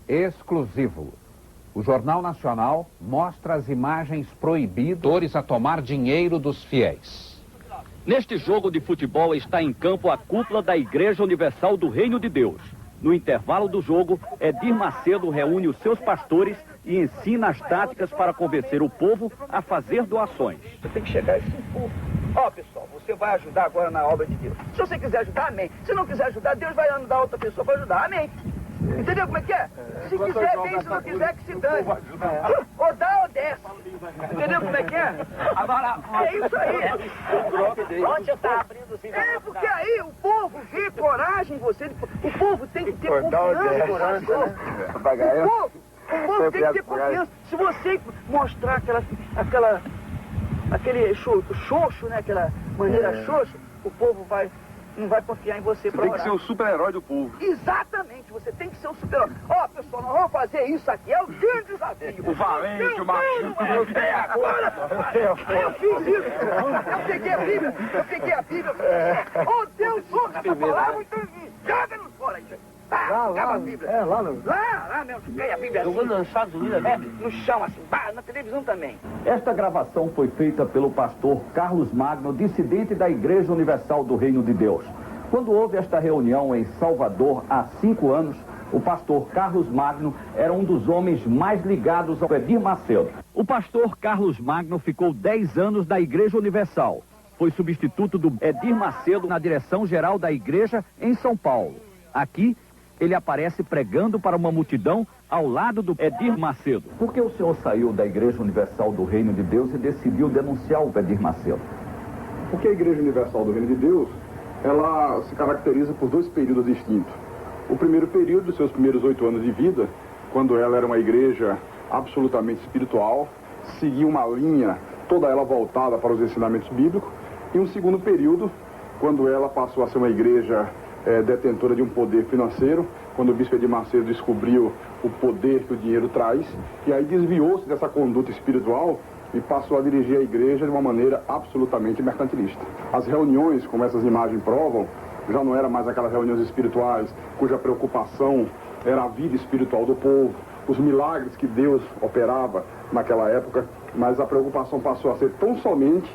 exclusivo. O Jornal Nacional mostra as imagens proibidas a tomar dinheiro dos fiéis. Neste jogo de futebol está em campo a cúpula da Igreja Universal do Reino de Deus. No intervalo do jogo, Edir Macedo reúne os seus pastores e ensina as táticas para convencer o povo a fazer doações. Você tem que chegar a esse povo. Ó, pessoal, você vai ajudar agora na obra de Deus. Se você quiser ajudar, amém. Se não quiser ajudar, Deus vai andar outra pessoa para ajudar, amém. Entendeu como é que é? Se quiser, bem, se não quiser, que se dane. Ou dá ou desce. Entendeu como é que é? Agora, é isso aí. Onde você está abrindo assim? É, porque aí o povo vê coragem em você. O povo tem que ter confiança no pastor. O povo tem que ter confiança. Se você mostrar aquele xoxo, né? Aquela maneira xoxo, o povo não vai confiar em você para orar. Tem que ser o super-herói do povo. Exatamente, você tem que ser um super-herói. Ó, pessoal, nós vamos fazer isso aqui, é o grande desafio. O valente, o machinho. Agora, eu fiz isso. Eu peguei a Bíblia. Ó, Deus, ouça essa palavra, então joga-nos fora aí. Acaba a Bíblia. Lá mesmo, joguei a Bíblia assim. Jogando nos Estados Unidos, no chão assim, na televisão também. Esta gravação foi feita pelo pastor Carlos Magno, dissidente da Igreja Universal do Reino de Deus. Quando houve esta reunião em Salvador há 5 anos, o pastor Carlos Magno era um dos homens mais ligados ao Edir Macedo. O pastor Carlos Magno ficou 10 anos da Igreja Universal. Foi substituto do Edir Macedo na direção-geral da igreja em São Paulo. Aqui, ele aparece pregando para uma multidão ao lado do Edir Macedo. Por que o senhor saiu da Igreja Universal do Reino de Deus e decidiu denunciar o Edir Macedo? Porque a Igreja Universal do Reino de Deus, ela se caracteriza por 2 períodos distintos. O primeiro período, dos seus primeiros 8 anos de vida, quando ela era uma igreja absolutamente espiritual, seguia uma linha, toda ela voltada para os ensinamentos bíblicos. E um segundo período, quando ela passou a ser uma igreja detentora de um poder financeiro, quando o bispo Edir Macedo descobriu o poder que o dinheiro traz, e aí desviou-se dessa conduta espiritual e passou a dirigir a igreja de uma maneira absolutamente mercantilista. As reuniões, como essas imagens provam, já não eram mais aquelas reuniões espirituais cuja preocupação era a vida espiritual do povo, os milagres que Deus operava naquela época, mas a preocupação passou a ser tão somente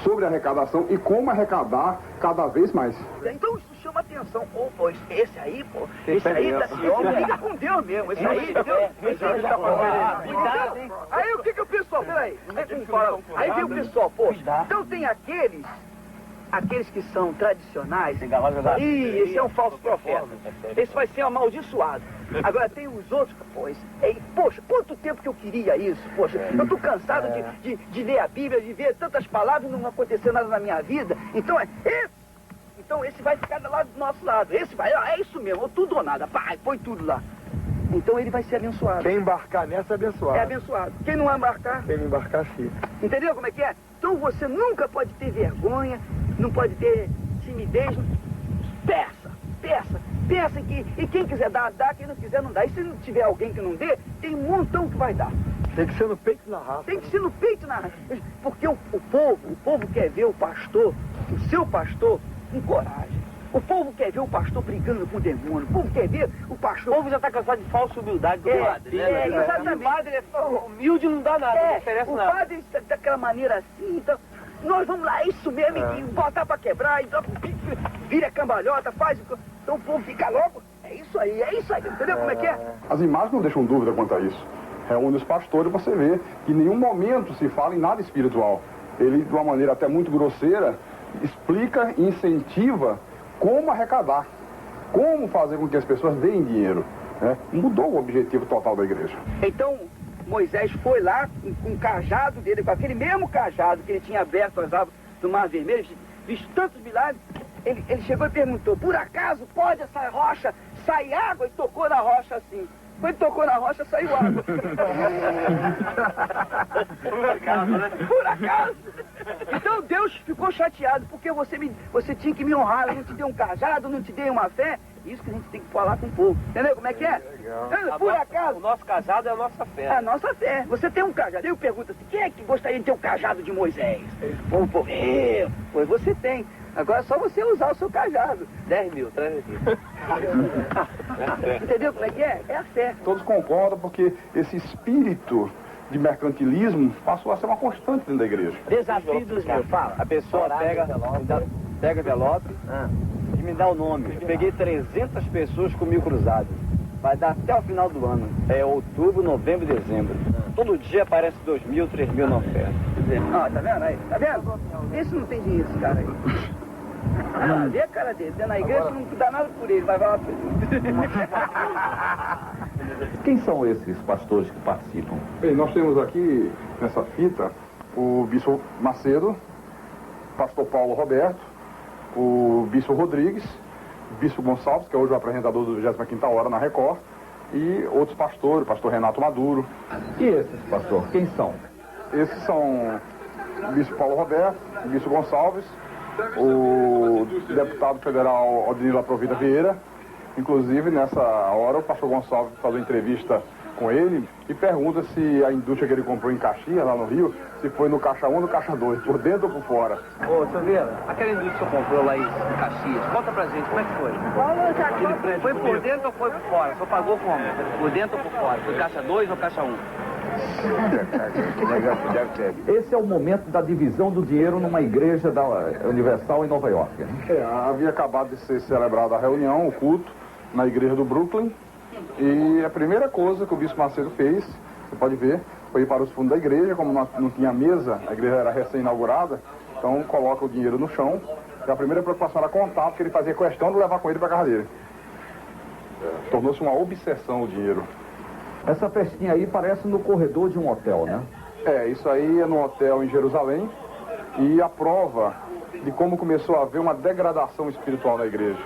sobre a arrecadação e como arrecadar cada vez mais. Então isso chama atenção. Pô, esse aí briga com Deus mesmo. Esse aí, aí o que o pessoal, peraí, aí vem o pessoal, pô, então tem aqueles que são tradicionais, esse é um falso profeta, esse vai ser amaldiçoado. Agora tem os outros, poxa, quanto tempo que eu queria isso, poxa, eu tô cansado de ler a Bíblia, de ver tantas palavras e não acontecer nada na minha vida, então esse vai ficar lá do nosso lado, esse vai, é isso mesmo, tudo ou nada, põe tudo lá. Então ele vai ser abençoado. Quem embarcar nessa é abençoado. É abençoado. Quem não embarcar? Quem não embarcar, fica. Entendeu como é que é? Então você nunca pode ter vergonha, não pode ter timidez. Peça e quem quiser dar, dá, quem não quiser não dá. E se não tiver alguém que não dê, tem um montão que vai dar. Tem que ser no peito e na raça. Tem que ser no peito e na raça. Porque o povo quer ver o pastor, o seu pastor, com coragem. O povo quer ver o pastor brigando com o demônio. O povo quer ver o pastor... O povo já está cansado de falsa humildade do padre, né? Exatamente. O padre é humilde, não dá nada, não interessa nada. O padre daquela maneira assim, então... Nós vamos lá, isso mesmo, e botar pra quebrar, então vira cambalhota, faz... Então o povo fica logo, é isso aí, entendeu como é que é? As imagens não deixam dúvida quanto a isso. Reúne os pastores, você vê que em nenhum momento se fala em nada espiritual. Ele, de uma maneira até muito grosseira, explica e incentiva como arrecadar, como fazer com que as pessoas deem dinheiro. Né? Mudou o objetivo total da igreja. Então... Moisés foi lá com o cajado dele, com aquele mesmo cajado que ele tinha aberto as águas do Mar Vermelho, visto tantos milagres, ele chegou e perguntou, por acaso pode essa rocha sair água? E tocou na rocha assim. Quando tocou na rocha, saiu água. Por acaso, né? Por acaso. Então Deus ficou chateado, porque você tinha que me honrar, eu não te dei um cajado, não te dei uma fé. Isso que a gente tem que falar com o povo. Entendeu como é que é? Por acaso. O nosso cajado é a nossa fé. É a nossa fé. Você tem um cajado. Eu pergunto assim, quem é que gostaria de ter um cajado de Moisés? O povo, pois você tem. Agora é só você usar o seu cajado. 10 mil, traz aqui. Entendeu como é que é? É a fé. Todos concordam porque esse espírito de mercantilismo passou a ser uma constante dentro da igreja. Desafio dos meus, fala. A pessoa pega envelope e me dá o nome. Eu peguei 300 pessoas com 1000 cruzados. Vai dar até o final do ano. É outubro, novembro e dezembro. Todo dia aparece 2.000, 3.000 na oferta. Ó, tá vendo aí? Tá vendo? Esse não tem dinheiro, esse cara aí. Ah, vê a cara dele. Você na igreja não dá nada por ele, vai lá por ele. Quem são esses pastores que participam? Bem, nós temos aqui nessa fita o bispo Macedo, pastor Paulo Roberto, o bispo Rodrigues, o bispo Gonçalves, que é hoje o apresentador do 25ª Hora na Record, e outros pastores, o pastor Renato Maduro. E esses, pastor, quem são? Esses são o bispo Paulo Roberto, o bispo Gonçalves, o deputado federal Odinilo Aprovita Vieira. Inclusive, nessa hora, o pastor Gonçalves faz uma entrevista com ele e pergunta se a indústria que ele comprou em Caxias, lá no Rio, se foi no caixa 1 ou no caixa 2, por dentro ou por fora. Ô, Silveira, aquela indústria que você comprou lá em Caxias, conta pra gente, como é que foi? Foi por dentro ou foi por fora? Você pagou como? Por dentro ou por fora? Foi caixa 2 ou caixa 1? Esse é o momento da divisão do dinheiro numa igreja da Universal em Nova York. Havia acabado de ser celebrada a reunião, o culto, na igreja do Brooklyn. E a primeira coisa que o bispo Macedo fez, você pode ver, foi ir para os fundos da igreja. Como não tinha mesa, a igreja era recém-inaugurada, então coloca o dinheiro no chão. E a primeira preocupação era contar, porque ele fazia questão de levar com ele para a casa dele. Tornou-se uma obsessão o dinheiro. Essa festinha aí parece no corredor de um hotel, né? Isso aí é no hotel em Jerusalém. E a prova de como começou a haver uma degradação espiritual na igreja.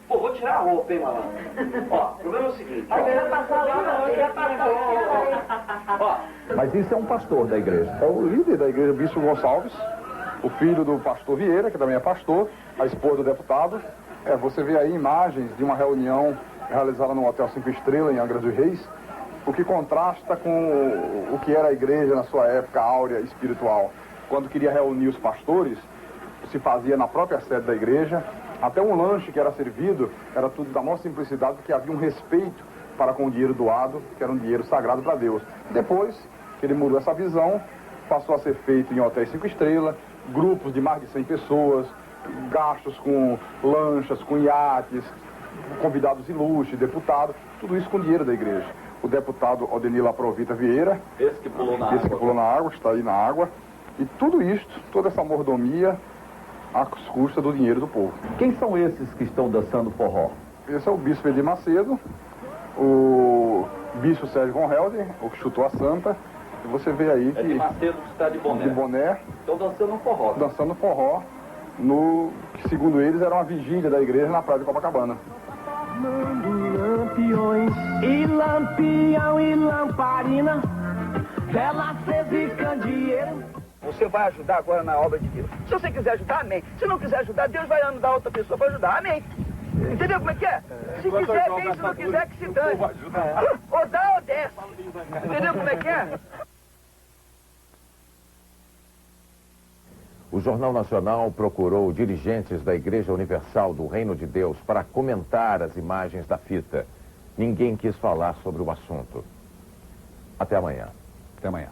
Pô, vou tirar a roupa, hein, malandro? Ó, o problema é o seguinte. Mas isso é um pastor da igreja. É o líder da igreja, bispo Gonçalves, o filho do pastor Vieira, que também é pastor, a esposa do deputado. Você vê aí imagens de uma reunião realizada no Hotel 5 Estrelas, em Angra dos Reis, o que contrasta com o que era a igreja na sua época áurea espiritual. Quando queria reunir os pastores, se fazia na própria sede da igreja. Até um lanche que era servido era tudo da maior simplicidade, porque havia um respeito para com o dinheiro doado, que era um dinheiro sagrado para Deus. Depois que ele mudou essa visão, passou a ser feito em hotéis 5 estrelas, grupos de mais de 100 pessoas, gastos com lanchas, com iates, convidados ilustres, deputados, tudo isso com dinheiro da igreja. O deputado Odinilo Aprovita Vieira, Esse que pulou na água, está aí na água, e tudo isto, toda essa mordomia, às custas do dinheiro do povo. Quem são esses que estão dançando forró? Esse é o bispo Edir Macedo, o bispo Sérgio Von Helder, o que chutou a santa, e você vê aí que... Edir Macedo que está de boné. Estão dançando forró. Dançando forró, que segundo eles era uma vigília da igreja na praia de Copacabana. Lampiões e lampião e lamparina, vela acesa e candeeiro. Você vai ajudar agora na obra de Deus. Se você quiser ajudar, amém. Se não quiser ajudar, Deus vai mandar outra pessoa para ajudar, amém. Entendeu como é que é? Se quiser, bem, se não quiser, que se dane. Ou dá ou desce. Entendeu como é que é? O Jornal Nacional procurou dirigentes da Igreja Universal do Reino de Deus para comentar as imagens da fita. Ninguém quis falar sobre o assunto. Até amanhã. Até amanhã.